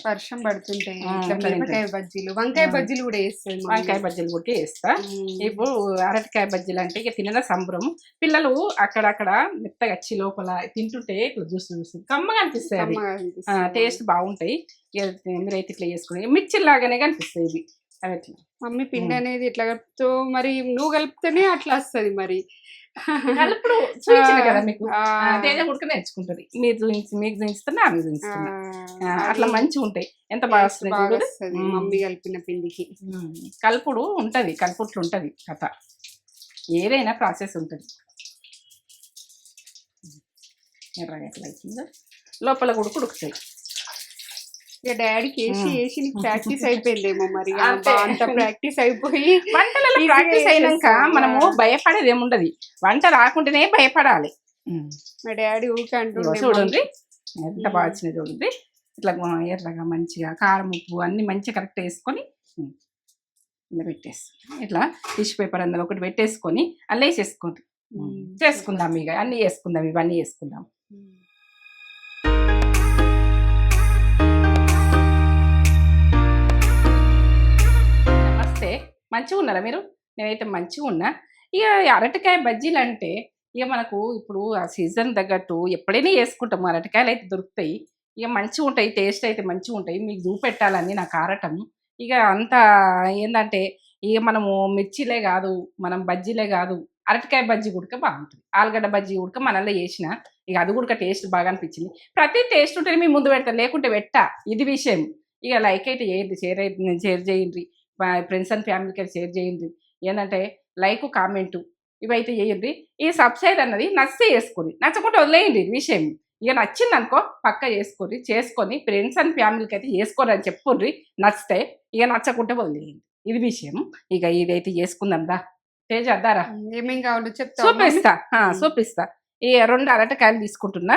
వర్షం పడుతుంటాయి ఇట్లా మిరపకాయ బజ్జీలు వంకాయ బజ్జీలు కూడా వేస్తాయి వంకాయ బజ్జీలు కూడా వేస్తా. ఇప్పుడు అరటికాయ బజ్జీలు అంటే ఇక తినడం సంబరం. పిల్లలు అక్కడక్కడ మెత్తగా వచ్చి లోపల తింటుంటే ఇట్లా చూసి కమ్మగా అనిపిస్తాయి. అవి టేస్ట్ బాగుంటాయి. మీరైతే ఇట్లా చేసుకుని మిర్చి లాగానే కనిపిస్తాయి ఇవి. అవి ఎట్లా మమ్మీ పిండి అనేది ఇట్లా కలుపుతూ మరి నువ్వు కలిపితేనే అట్లా వస్తుంది. మరి కలుపుడు చూపించిన కదా మీకు, తేజ ఉడక నేర్చుకుంటది. మీరు మీకు చూపిస్తున్నా ఆమె చూపిస్తున్నా. అట్లా మంచిగా ఉంటాయి. ఎంత బాగా వస్తుంది మమ్మీ కలిపిన పిండికి. కలుపుడు ఉంటది, కలుపుట్లు ఉంటది కథ. ఏదైనా ప్రాసెస్ ఉంటుంది. ఎర్రగా ఎట్లా అవుతుందో లోపల కూడా ఉడుకుతాయి. ఇక డాడీకి వేసి ప్రాక్టీస్ అయిపోయిందేమో మరి. అంత ప్రాక్టీస్ అయిపోయి వంటలలో ప్రాక్టీస్ అయినాక మనము భయపడేది ఏముండదు. వంట రాకుంటేనే భయపడాలి. మా డాడీ ఊరికే అంటూ చూడండి ఎంత బాగా వచ్చినాయి. చూడండి ఇట్లా ఎర్రగా మంచిగా కారం ఉప్పు అన్ని మంచిగా కరెక్ట్ వేసుకొని ఇలా పెట్టేస్తాం. ఇట్లా టిష్యూ పేపర్ అన్నది ఒకటి పెట్టేసుకొని అలా వేసేసుకోండి. చేసుకుందాం ఇక అన్నీ వేసుకుందాం, ఇవన్నీ వేసుకుందాం. మంచిగా ఉన్నారా మీరు? నేనైతే మంచిగా ఉన్నా. ఇక అరటికాయ బజ్జీలు అంటే ఇక మనకు ఇప్పుడు ఆ సీజన్ తగ్గట్టు ఎప్పుడైనా వేసుకుంటాము. అరటికాయలు అయితే దొరుకుతాయి. ఇక మంచిగా ఉంటాయి, టేస్ట్ అయితే మంచిగా ఉంటాయి. మీకు చూపెట్టాలని నాకు ఆరటం. ఇక అంతా ఏంటంటే ఇక మనము మిర్చిలే కాదు, మనం బజ్జీలే కాదు, అరటికాయ బజ్జీ ఉడక బాగుంటుంది. ఆలుగడ్డ బజ్జీ ఉడక మనల్లో వేసిన ఇక అది కూడా టేస్ట్ బాగా అనిపించింది. ప్రతి టేస్ట్ ఉంటే మీ ముందు పెడతాను, లేకుంటే పెట్టా. ఇది విషయం. ఇక లైక్ అయితే చేయండి, షేర్ చేయండి, ఫ్రెండ్స్ అండ్ ఫ్యామిలీకి షేర్ చేయండి. ఏంటంటే లైక్ కామెంటు ఇవైతే చేయండి. ఈ సబ్స్క్రైబ్ అన్నది నచ్చితే వేసుకోండి, నచ్చకుండా వదిలేయండి. విషయం ఇక నచ్చింది అనుకో పక్క చేసుకొని ఫ్రెండ్స్ అండ్ ఫ్యామిలీకి అయితే వేసుకోరు అని చెప్పుర్రి. నచ్చితే ఇక నచ్చకుంటే వదిలేయండి. ఇది విషయం. ఇక ఇదైతే చేసుకుందాం దా. తేజ అద్దారా ఏమేం కావాలో చెప్తా, చూపిస్తా. ఈ 2 అరటికాయలు తీసుకుంటున్నా.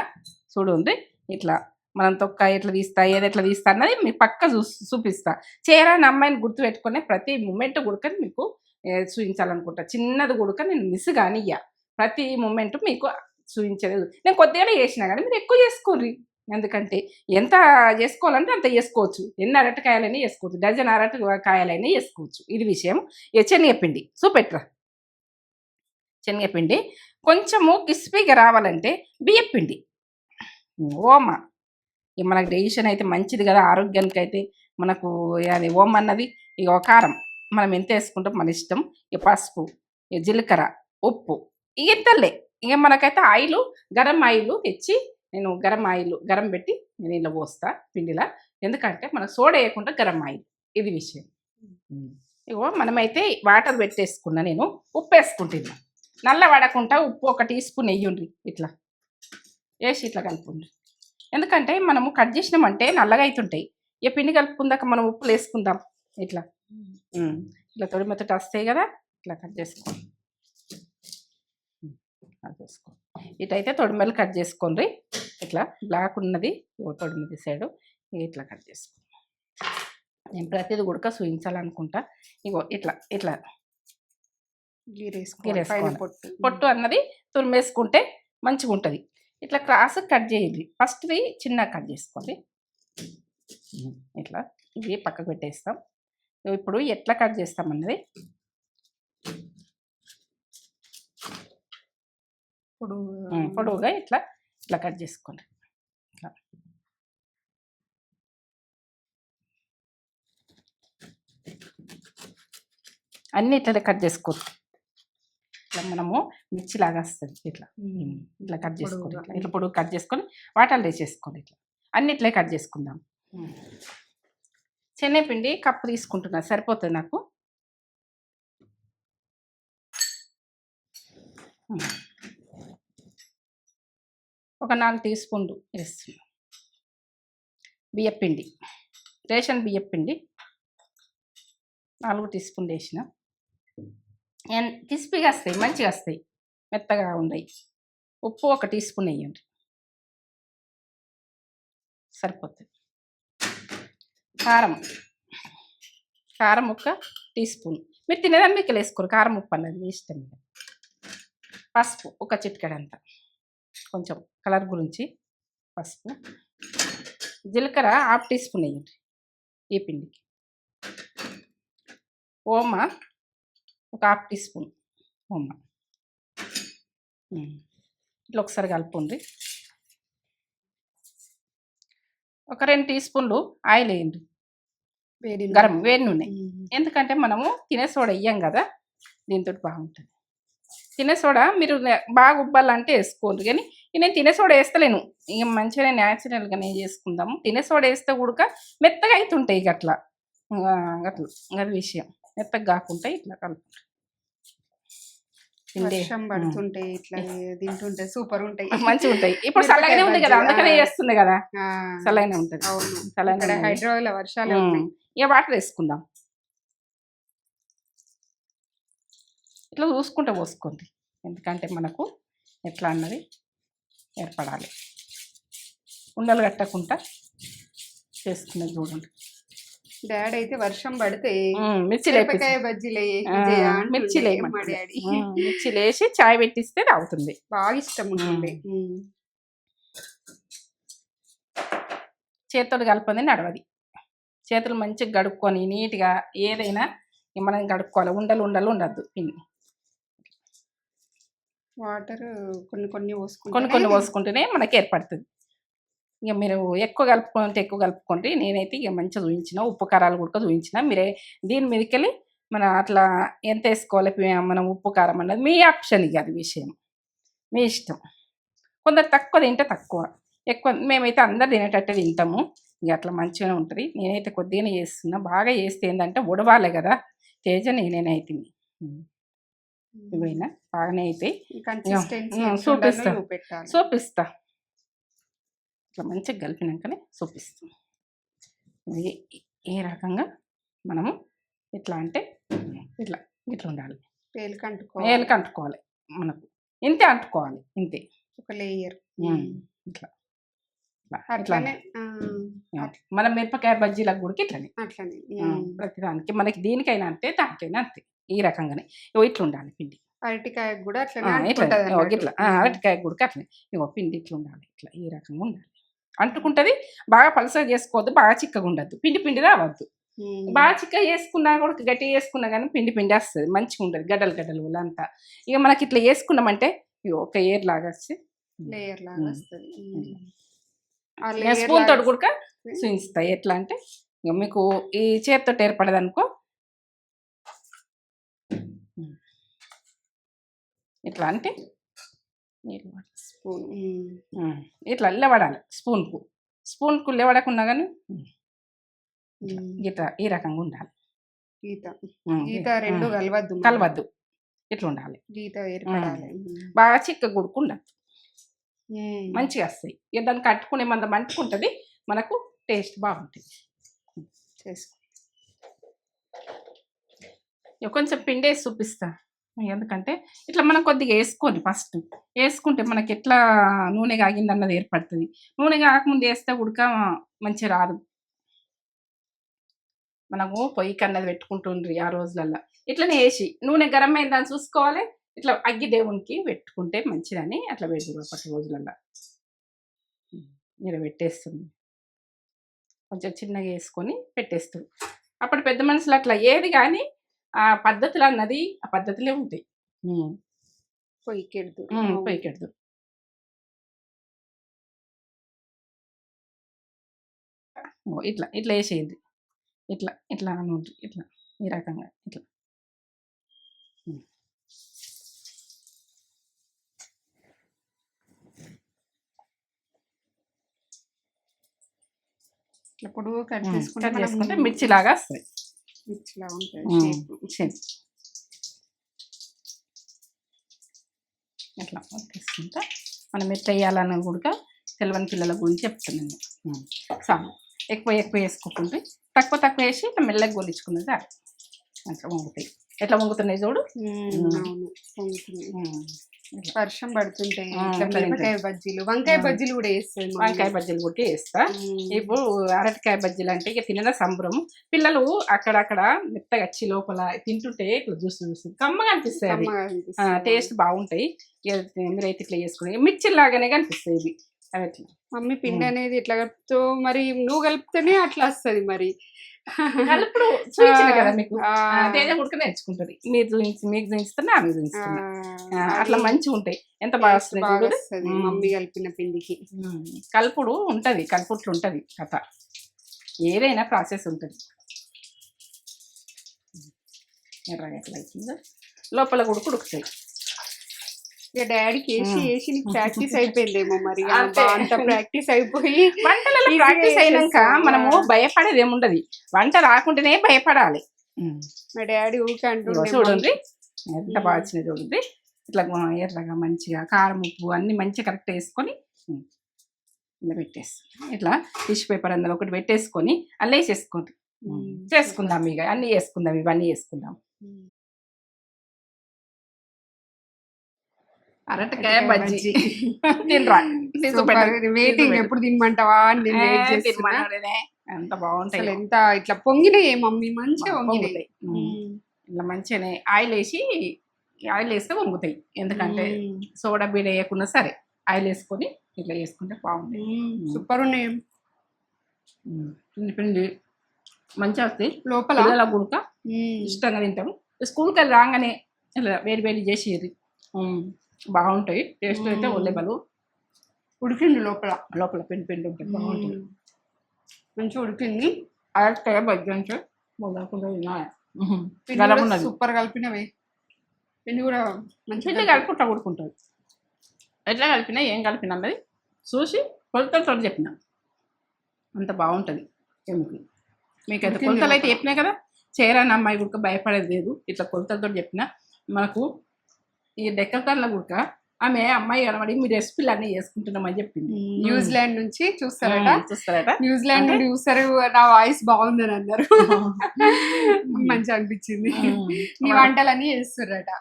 చూడండి ఇట్లా మనం తొక్క ఎట్లా తీస్తా, ఏది ఎట్లా తీస్తా అన్నది మీకు పక్క చూపిస్తా. చేరాని అమ్మాయిని గుర్తు పెట్టుకునే ప్రతి మూమెంట్ గుడకని మీకు చూపించాలనుకుంటా. చిన్నది గుడక నేను మిస్ కానియ్యా. ప్రతి మూమెంట్ మీకు చూపించేది. నేను కొద్దిగానే చేసినా కానీ మీరు ఎక్కువ చేసుకోర్రి. ఎందుకంటే ఎంత చేసుకోవాలంటే అంత చేసుకోవచ్చు. ఎన్ని అరటికాయలైనా చేసుకోవచ్చు, డజన్ అరటికాయలైనా చేసుకోవచ్చు. ఇది విషయం. శనగపిండి చూపెట్రా. శనగపిండి కొంచెము క్రిస్పీగా రావాలంటే బియ్యపిండి, ఓమా. మనకు డైజెషన్ అయితే మంచిది కదా, ఆరోగ్యానికి అయితే మనకు అది ఓం అన్నది. ఇక కారం మనం ఎంత వేసుకుంటాం మన ఇష్టం. ఇక పసుపు, ఇక జీలకర్ర, ఉప్పు, ఇక ఇంతలే. ఇక మనకైతే ఆయిల్, గరం ఆయిల్ తెచ్చి నేను గరం పెట్టి నేను ఇలా పోస్తా పిండిలా. ఎందుకంటే మనకు సోడా వేయకుండా గరం ఆయిల్. ఇది విషయం. ఇగో మనమైతే వాటర్ పెట్టేసుకున్నా. నేను ఉప్పు వేసుకుంటున్నా. నల్ల పడకుండా ఉప్పు 1 టీ స్పూన్ వేయండి. ఇట్లా వేసి ఇట్లా కలుపుండి. ఎందుకంటే మనము కట్ చేసినామంటే నల్లగా అవుతుంటాయి. ఇక పిండి కలుపుకుందాక మనం ఉప్పులు వేసుకుందాం. ఇట్లా ఇట్లా తొడి మెత్తటి వస్తాయి కదా, ఇట్లా కట్ చేసుకోండి. ఇటైతే తొడిమెలు కట్ చేసుకోండి. ఇట్లా బ్లాక్ ఉన్నది తొడిమిది సైడు ఇట్లా కట్ చేసుకోండి. నేను ప్రతిది కూడా చూపించాలనుకుంటా. ఇగో ఇట్లా ఇట్లా గీరేసుకోవాలి. పొట్టు అన్నది తురిమేసుకుంటే మంచిగా ఉంటుంది. ఇట్లా క్రాస్ కట్ చేయండి. ఫస్ట్ది చిన్న కట్ చేసుకోండి. ఇట్లా ఇది పక్కకు పెట్టేస్తాం. ఇప్పుడు ఎట్లా కట్ చేస్తామన్నది పొడవుగా ఇట్లా ఇట్లా కట్ చేసుకోండి. ఇట్లా అన్నీ ఇట్లా కట్ చేసుకోవచ్చు. ఇట్లా మనము మిర్చిలాగా వస్తుంది. ఇట్లా ఇట్లా కట్ చేసుకోండి. ఇట్లా పొడుగు కట్ చేసుకొని వాటర్లో వేసేసుకోండి. ఇట్లా అన్ని ఇట్లే కట్ చేసుకుందాం. శనగపిండి కప్పు తీసుకుంటున్నా, సరిపోతుంది నాకు. ఒక 4 టీ స్పూన్లు వేస్తున్నా. బియ్యపిండి, రేషన్ బియ్యపిండి 4 టీ స్పూన్లు వేసిన. క్రిస్పీగా వస్తాయి, మంచిగా వస్తాయి, మెత్తగా ఉన్నాయి. ఉప్పు 1 టీ స్పూన్ వేయండి, సరిపోతుంది. కారం 1 టీ స్పూన్. మీరు తినేదాన్ని మీకు వేసుకోరు. కారం ఉప్పు అన్నది మీ ఇష్టం. పసుపు 1 చిటికెడంత, కొంచెం కలర్ గురించి పసుపు. జీలకర్ర హాఫ్ టీ స్పూన్ వేయండి ఈ పిండికి. ఓమ ఒక హాఫ్ టీ స్పూన్ ఓమ. ఇట్లా ఒకసారి కలుపుకోండి. ఒక 2 టీ స్పూన్లు ఆయిల్ వేయండి, వేడి నూనె. ఎందుకంటే మనము తినే సోడా వేయం కదా, దీంతో బాగుంటుంది. తినే సోడా మీరు బాగా ఉబ్బాలంటే వేసుకోండి, కానీ నేను తినే సోడా వేస్తలేను. ఇక మంచిగా న్యాచురల్గానే చేసుకుందాము. తినే సోడా వేస్తే కూడా మెత్తగా అవుతుంటాయి అట్లా అట్లా. అది విషయం, మెత్తగా కాకుండా ఇట్లా కలుపుకుంటాం. వర్షం పడుతుంటే ఇట్లా తింటుంటే సూపర్ ఉంటాయి, మంచిగా ఉంటాయి. ఇప్పుడు చల్లగానే ఉంది కదా, అందుకనే చేస్తుంది కదా, చల్లగానే ఉంటుంది. చల్లగానే హైదరాబాద్ లో వర్షాలు ఉన్నాయి. ఇక వాటర్ వేసుకుందాం. ఇట్లా చూసుకుంటూ పోసుకోండి, ఎందుకంటే మనకు ఎట్లా అన్నది ఏర్పడాలి. ఉండలు కట్టకుండా చేసుకునేది చూడండి. డాడీ అయితే వర్షం పడితే మిర్చిలు బజ్జీలు మిర్చిలు వేసి చాయ్ పెట్టిస్తే తాగుతుంది, బాగా ఇష్టం ఉంటుంది. చేతులు కలపంది నడవది. చేతులు మంచిగా గడుక్కొని నీట్గా ఏదైనా మనం గడుక్కోవాలి. ఉండలు ఉండలు ఉండద్దు. పిండి వాటర్ కొన్ని కొన్ని పోసుకుంటేనే మనకి ఏర్పడుతుంది. ఇక మీరు ఎక్కువ కలుపుకోండి. నేనైతే ఇక మంచిగా చూపించిన, ఉప్పు కారాలు కూడా చూపించిన. మీరే దీని మీదకి వెళ్ళి మన అట్లా ఎంత వేసుకోవాలి మనం ఉప్పు కారం అన్నది మీ ఆప్షన్. ఇక అది విషయం మీ ఇష్టం. కొందరు తక్కువ తింటే తక్కువ, ఎక్కువ మేమైతే అందరు తినేటట్టు తింటాము. ఇక అట్లా మంచిగానే ఉంటుంది. నేనైతే కొద్దిగానే చేస్తున్నా. బాగా చేస్తే ఏంటంటే ఉడవాలి కదా, తేజ నేనైతే ఇవైనా బాగానే అయితే చూపిస్తా. ఇట్లా మంచిగా కలిపినాకనే చూపిస్తాం ఏ రకంగా మనము. ఎట్లా అంటే ఇట్లా ఉండాలి, వేలుకి అంటుకోవాలి. మనకు ఇంతే అంటుకోవాలి, ఇంతే ఒక లేయర్. ఇట్లా అట్లానే మనం మిరపకాయ బజ్జీలకు కూడా ఇట్లనే ప్రతిదానికి మనకి దీనికైనా అంతే, దానికైనా అంతే. ఈ రకంగానే ఇట్లా ఉండాలి పిండి. అరటికాయ కూడా ఇట్లా అరటికాయ కూడా అట్లనే పిండి ఇట్లా ఉండాలి. ఇట్లా ఈ రకంగా ఉండాలి. అంటుకుంటుంది. బాగా పలసగా చేసుకోవద్దు, బాగా చిక్కగా ఉండద్దు, పిండి రావద్దు. బాగా చిక్కగా చేసుకున్నా కూడా, గట్టిగా చేసుకున్నా కానీ పిండి వస్తుంది, మంచిగా ఉంటుంది. గడ్డలు అంతా ఇక మనకి ఇట్లా వేసుకున్నామంటే ఒక ఏర్ లాగా వస్తే లేయర్ లాగా వస్తుంది. స్పూన్ తోటి కూడా చూపిస్తాయి. ఎట్లా అంటే ఇక మీకు ఈ చేతితో ఏర్పడదు అనుకో, ఇట్లా అంటే స్పూన్ ఇట్లా లేవడాలి. స్పూన్కు లేవడకున్నా కానీ గీత ఈ రకంగా ఉండాలి. గీత రెండు కలవద్దు, ఇట్లా ఉండాలి. గీత ఏర్పడాలి. బాగా చిక్క గుడుకుండదు, మంచిగా వస్తాయి. ఇక దాన్ని కట్టుకునే మందం అంటుకుంటుంది, మనకు టేస్ట్ బాగుంటుంది. కొంచెం పిండి వేసి చూపిస్తా. ఎందుకంటే ఇట్లా మనం కొద్దిగా ఫస్ట్ వేసుకుంటే మనకి ఎట్లా నూనె కాగింది అన్నది ఏర్పడుతుంది. నూనె కాకముందు వేస్తే ఉడక మంచిగా రాదు. మనము పొయ్యి కన్నది పెట్టుకుంటుండ్రి ఆ రోజులల్లో. ఇట్లనే వేసి నూనె గరం అయింది దాన్ని చూసుకోవాలి. ఇట్లా అగ్గి దేవునికి పెట్టుకుంటే మంచిదని అట్లా పెడుతుంది. అప్పటి రోజులల్లో మీరు పెట్టేస్తుంది, కొంచెం చిన్నగా వేసుకొని పెట్టేస్తుంది. అప్పుడు పెద్ద మనుషులు అట్లా ఏది కానీ ఆ పద్ధతులు అన్నది ఆ పద్ధతులే ఉంటాయి. పొయ్యికెడుదు ఇట్లా వేసేది. ఇట్లా ఇట్లా ఈ రకంగా ఇట్లా ఇప్పుడు కట్ చేసుకుంటే మిర్చిలాగా వస్తాయి. మిర్చిలా ఉంటుంది అట్లా తీసుకుంటా. మనం ఎట్లా వేయాలన్న కూడా తెలియని పిల్లల గురించి చెప్తున్నాను. చాలు, ఎక్కువ వేసుకోకుండా తక్కువ వేసి ఇట్లా మెల్లగా గోలించుకున్నది అట్లా వంగుతాయి. ఎట్లా వంగుతున్నాయి చూడు. వర్షం పడుతుంటే వంకాయ బజ్జీలు కూడా వేస్తాయి. వంకాయ బజ్జీలు కూడా వేస్తా. ఇప్పుడు అరటికాయ బజ్జీలు అంటే ఇక తినదా సంబరం. పిల్లలు అక్కడక్కడ మెత్తగా వచ్చి లోపల తింటుంటే ఇట్లా చూస్తుంది కమ్మగా అనిపిస్తాయి. టేస్ట్ బాగుంటాయి. మీరైతే ఇట్లా చేసుకుని మిర్చి లాగానే కనిపిస్తాయి. ఇవి అది ఎట్లా మమ్మీ పిండి అనేది ఎట్లా కలుపుతో మరి నువ్వు కలిపితేనే అట్లా వస్తది మరి. కలుపుడు చూపించిన కదా మీకు. ఆ, తేజ కూడా నేర్చుకుంటది. మీరు చూపించి మీకు చూపిస్తున్నా ఆమె చూపిస్తున్నా. అట్లా అది మంచిగా ఉంటాయి. ఎంత బాగా టేస్ట్ వస్తుంది బాగా చూడు. వస్తది మమ్మీ కలిపిన పిండికి. కలుపుడు ఉంటది, కలుపుట్లు ఉంటది కథ. ఏదైనా ప్రాసెస్ ఉంటుంది. ఎర్రగా ఎట్లా అవుతుందో లోపల కూడా ఉడుకుతాయి. ఇక డాడీకి వేసి నీకు ప్రాక్టీస్ అయిపోయిందేమో మరి. అంతే. అంత ప్రాక్టీస్ అయిపోయి వంటలలో easy గా ప్రాక్టీస్ అయినాక చేసేస్తావు. మనము భయపడేది ఏముండదు. వంట రాకుంటేనే భయపడాలి. మా డాడీ ఊకే ఇదిగో అంటుండే చూడండి ఎంత బాగా వచ్చినాయి చూడండి. ఇట్లా ఎర్రగా మంచిగా కారం ఉప్పు అన్ని మంచిగా కరెక్ట్ వేసుకొని ఇలా పెట్టేసి ఇట్లా టిష్యూ పేపర్ అందులో ఒకటి పెట్టేసుకొని అలా వేసేసుకోండి. చేసుకుందాం ఇక అన్నీ వేసుకుందాం, ఇవన్నీ వేసుకుందాం. అరటికాయ బజ్జీ తినరా వెయిటింగ్ ఎప్పుడు తినమంటావా అని నేను వెయిట్ చేస్తున్నా. ఎంత బాగుంటాయి. అసలు ఎంత ఇట్లా పొంగినాయి మమ్మీ, మంచిగా పొంగినాయి. ఇట్లా మంచిగానే ఆయిల్ వేస్తే వంగుతాయి. ఎందుకంటే సోడా బీడ వేయకుండా సరే ఆయిల్ వేసుకొని ఇట్లా వేసుకుంటే బాగుంటాయి. సూపర్ ఉన్నాయి. పిండి పిండి మంచిగా వస్తాయి. లోపల పిల్లల గుడక ఇష్టంగా తింటాము. స్కూల్కి వెళ్ళి రాగానే ఇలా వేడి వేడి చేసి బాగుంటాయి. టేస్ట్ అయితే ఒళ్ళేబలు ఉడికింది లోపల. లోపల పిండి పిండి ఉంటుంది, బాగుంటుంది. మంచిగా ఉడికింది. అరటికాయ బజ్జీ అంటే మొదలకుండా సూపర్ కలిపినవే. పిండి కూడా మంచిగా పిండి కలుపుకుంటా ఉడుకుంటుంది. ఎట్లా కలిపినా ఏం కలిపినా అన్నది చూసి కొలతలతో చెప్పిన అంత బాగుంటుంది. మీకైతే కొలతలు అయితే చెప్పినాయి కదా. చేరాని అమ్మాయి గుడక భయపడేది లేదు. ఇట్లా కొలతలతో చెప్పిన మనకు ఈ డెక్కర్లో గుడక ఆమె అమ్మాయి కనబడి మీ రెసిపీలు అన్నీ చేసుకుంటున్నామని చెప్పింది. న్యూజిలాండ్ నుంచి చూస్తారట. చూస్తారట న్యూజిలాండ్ నుండి చూస్తారు. నా వాయిస్ బాగుందని అన్నారు. మంచిగా అనిపించింది. నీ వంటలన్నీ చేస్తారట.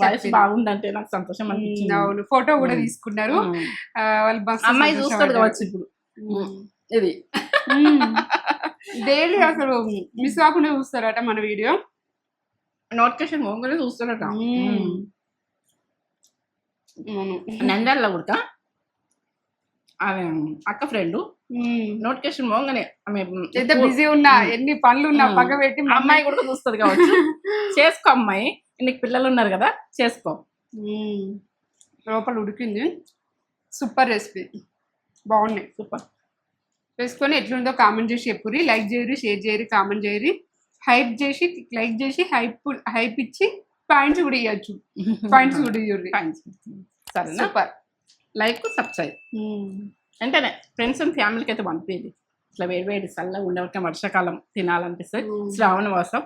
వాయిస్ బాగుందంటే నాకు సంతోషం అనిపించింది. అవును, ఫోటో కూడా తీసుకున్నారు వాళ్ళు. బస్ అమ్మాయి చూస్తారు కావచ్చు ఇప్పుడు. ఇది డైలీ అసలు మిస్ కాకుండా చూస్తారట మన వీడియో. నోటిఫికేషన్ మోగానే చూస్తారట. నంద్యాలలో కూడా ఆమె అక్క ఫ్రెండ్ నోటిఫికేషన్ మోగానే ఆమె ఎంత బిజీ ఉన్నా ఎన్ని పనులు ఉన్నా పక్క పెట్టి అమ్మాయి కూడా చూస్తుంది కావచ్చు. చేసుకో అమ్మాయి, నీకు పిల్లలు ఉన్నారు కదా, చేసుకో. లోపల ఉడికింది. సూపర్ రెసిపీ, బాగున్నాయి. సూపర్. వేసుకొని ఎట్లుందో కామెంట్ చేసి చెప్పుర్రి. లైక్ చేయరు, షేర్ చేయరు, కామెంట్ చేయరు. హైప్ చేసి లైక్ చేసి హైప్ ఇచ్చి పాయింట్స్ కూడా ఇవ్వచ్చు. పాయింట్స్ కూడా ఇవ్వరు. సరే, సూపర్. లైక్ సబ్స్క్రైబ్ వెంటనే ఫ్రెండ్స్ అండ్ ఫ్యామిలీకి అయితే పంపేది. ఇట్లా వేడి వేడి చల్లగా ఉండవక వర్షాకాలం తినాలనిపిస్తుంది. శ్రావణ మాసం